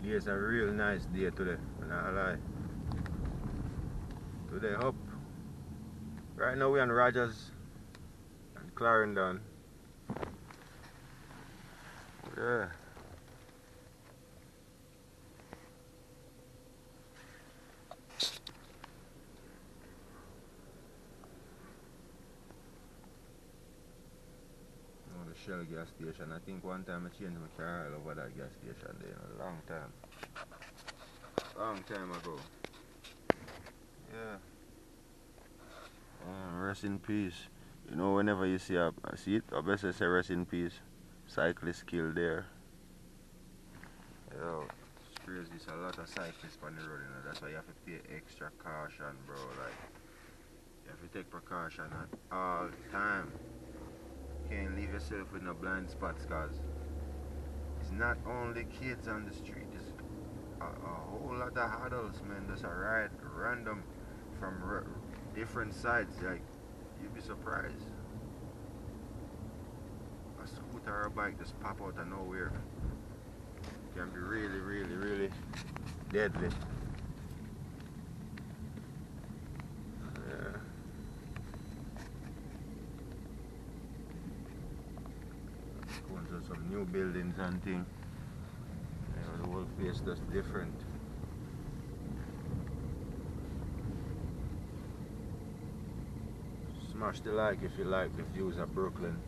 It's a real nice day today, I'm not lie. Today up. Right now we're on Rogers and Clarendon. Yeah. Oh, the Shell gas station. I think one time I changed my car all over that gas station there, a long time. Long time ago. Yeah. Rest in peace. You know, whenever you see it, I best say rest in peace. Cyclist killed there. Yo, it's crazy. It's a lot of cyclists on the road, you know. That's why you have to pay extra caution, bro. Like, you have to take precaution at all time. You can't leave yourself with no blind spots, cause it's not only kids on the street. It's a whole lot of adults, man. Just a ride random from different sides. Like, you'd be surprised. A scooter or a bike just pop out of nowhere. Can be really, really, really deadly. Yeah. Going to some new buildings and things. You know, the whole place just different. Smash the like if you like the views of Brooklyn.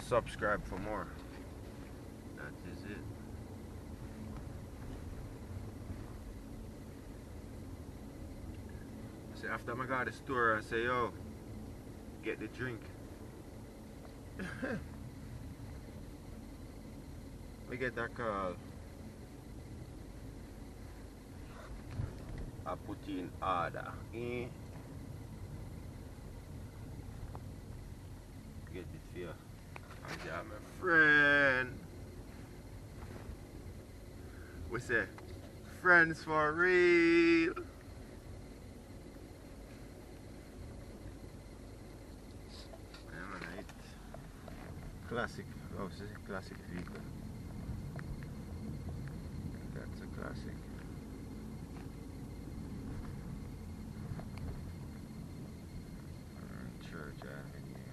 Subscribe for more. That is it. So after I got the store, I say, yo, get the drink. We get that call. I put in order. Get the fear. And say, I'm a friend. We say, friends for real. Classic, obviously, classic vehicle. That's a classic. Church Avenue.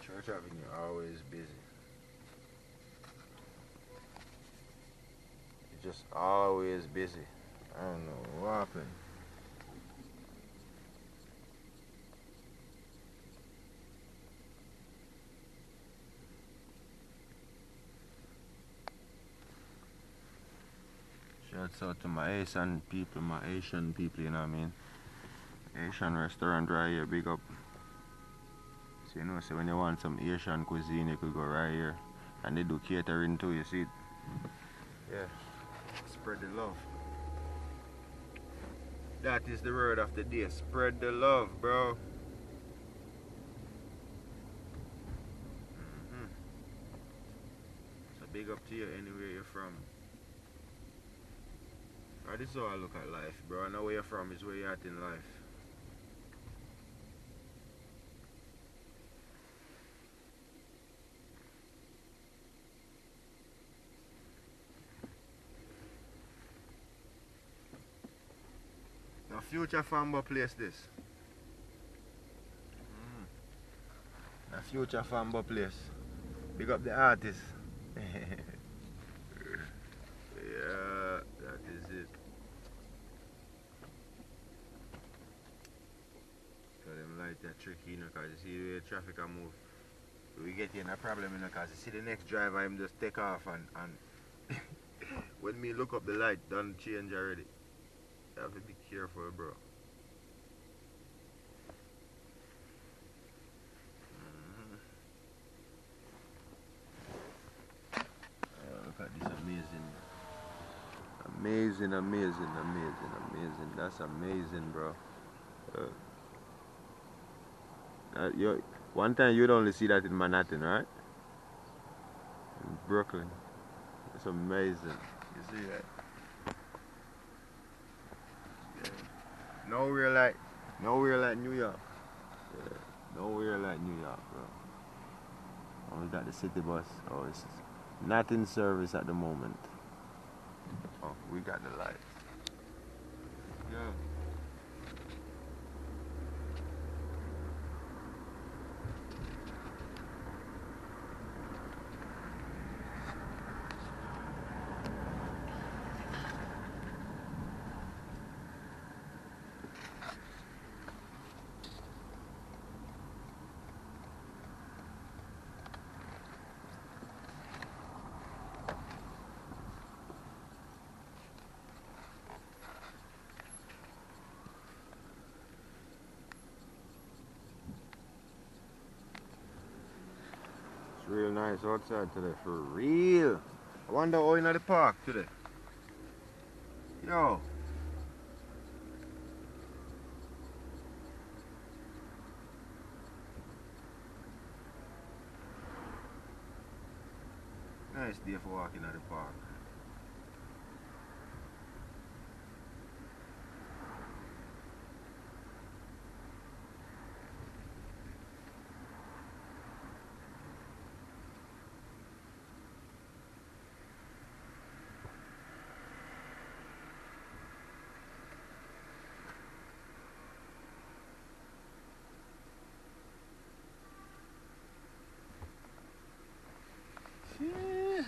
Church Avenue always busy. It's just always busy. I don't know what happened. Shouts out to my Asian people, you know what I mean? Asian restaurant right here, big up. So you know, so when you want some Asian cuisine, you could go right here. And they do catering too, you see it? Yeah. Spread the love. That is the word of the day. Spread the love, bro. So big up to you anywhere you're from. This is how I look at life, bro. I know where you're from is where you're at in life. Now, future Fambo place this. Now, future Fambo place. Big up the artist. Yeah, that is it. So them lights are tricky, you know, because you see the way the traffic can move. We get in a problem, you know, because you see the next driver, him just take off and when me look up the light, done change already. You have to be careful, bro. Look at this amazing. Amazing. That's amazing, bro. One time you'd only see that in Manhattan, right? In Brooklyn. It's amazing. You see that? Yeah. No real light. Nowhere like New York. Yeah. Nowhere like New York, bro. Only got the city bus. Oh, it's not in service at the moment. Oh, we got the lights. Yeah. It's real nice outside today, for real. I wonder how in the park today. Yo. Nice day for walking at the park. Yeah.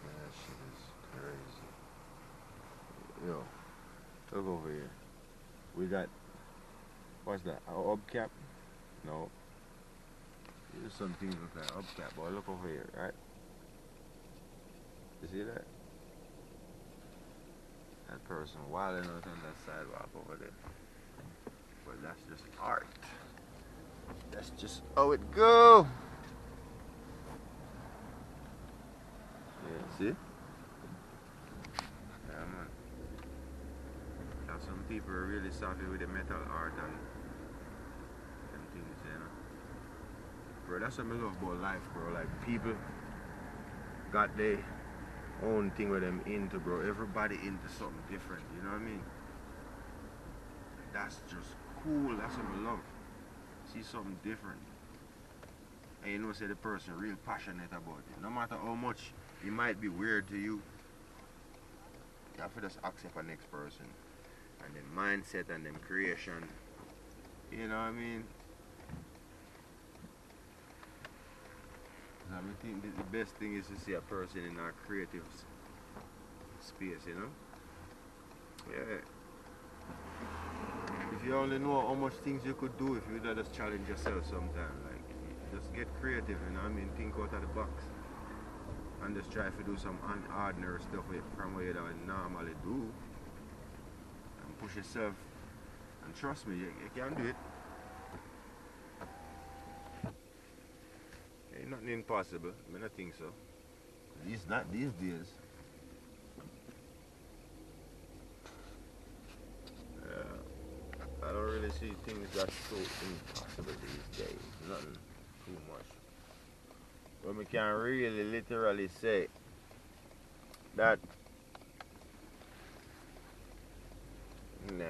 That shit is crazy. Yo, look over here. We got, what's that? A hubcap? No. There's some things with that hubcap, boy. Look over here, right? You see that? That person wilding out on that sidewalk over there. But that's just art. That's just how it go. Yeah, see? Yeah, man. Now some people are really savvy with the metal art and them things, you know. Bro, that's what I love about life, bro. Like, people got their own thing with them into, bro. Everybody into something different, you know what I mean? That's just cool. That's what I love. See something different. And you know, say the person real passionate about it. No matter how much it might be weird to you, you have to just accept the next person. And them mindset and them creation. You know what I mean? I think the best thing is to see a person in a creative space, you know? Yeah. If you only know how much things you could do if you would just challenge yourself sometime, like just get creative, you know what I mean? Think out of the box. And just try to do some unordinary stuff from what you don't normally do. And push yourself. And trust me, you can do it. Ain't nothing impossible. I mean, I think so. At least not these days. Yeah. I don't really see things that's so impossible these days. Nothing too much. But we can really literally say that nah.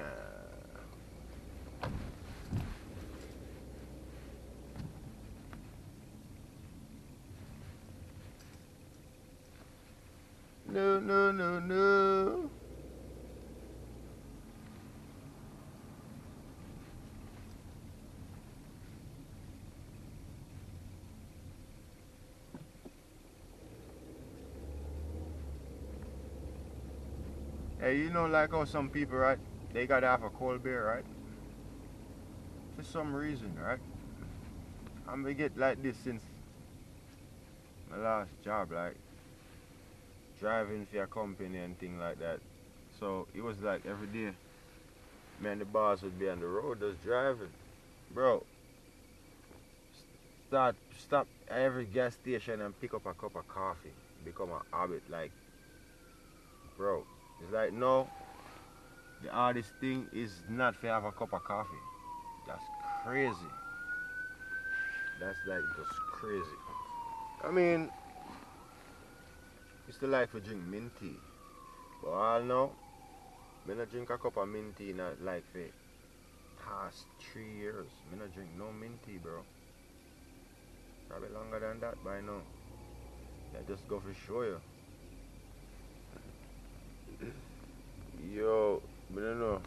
No, no, no, no. Hey, you know, like how some people, right? They gotta have a cold beer, right? For some reason, right? I'm gonna get like this since my last job, like driving for a company and thing like that. So it was like every day, me and the boss would be on the road just driving. Bro, stop at every gas station and pick up a cup of coffee. Become a habit, like, bro, It's like no, the hardest thing is not to have a cup of coffee. That's crazy. That's like just crazy. I mean, I still like to drink mint tea. But all now, I not drink a cup of mint tea not like for past 3 years. I not drink no mint tea, bro. Probably longer than that by now. I just go for show you. Yo, I don't know.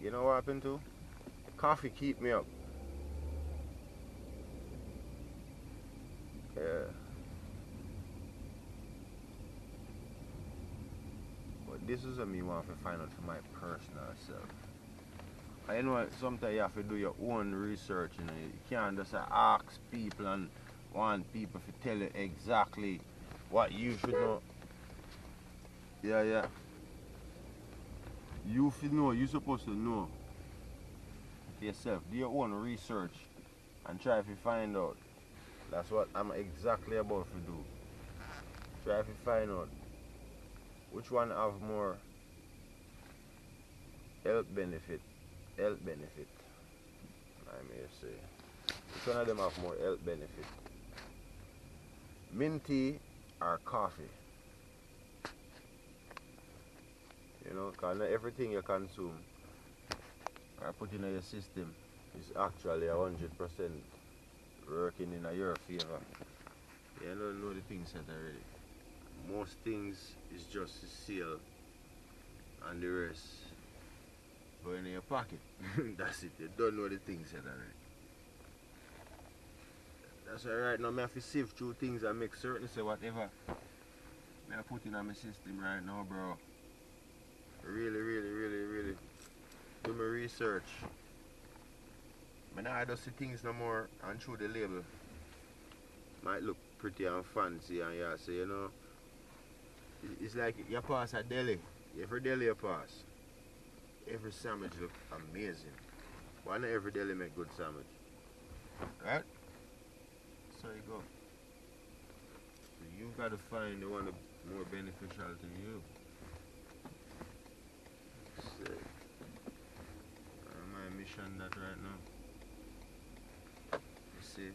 You know what happened to? Coffee keep me up. Yeah. But this is what me want to find out for my personal self. I know sometimes you have to do your own research, you know. You can't just ask people and want people to tell you exactly what you should know. Yeah. You should know, you're supposed to know for yourself. Do your own research and try to find out. That's what I'm exactly about to do. Try to find out which one have more health benefit. I may say. Which one of them have more health benefit? Mint tea or coffee? You know, because not everything you consume or put in your system is actually 100% working in your favor. You don't know the things that already. Most things is just sale and the rest go in your pocket. That's it. You don't know the things yet already. That's why right now I have to sift through things and make certain say whatever I put in my system right now, bro. Really do my research. I don't see things no more and through the label. Might look pretty and fancy and yeah, so you know, it's like you pass a deli. Every deli you pass, every sandwich look amazing. But not every deli make good sandwich. Right? So you go. So you gotta find the one that's more beneficial to you. So, my mission that right now. You see.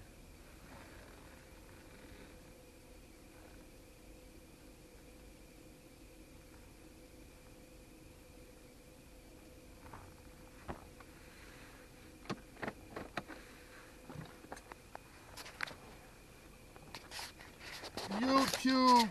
YouTube.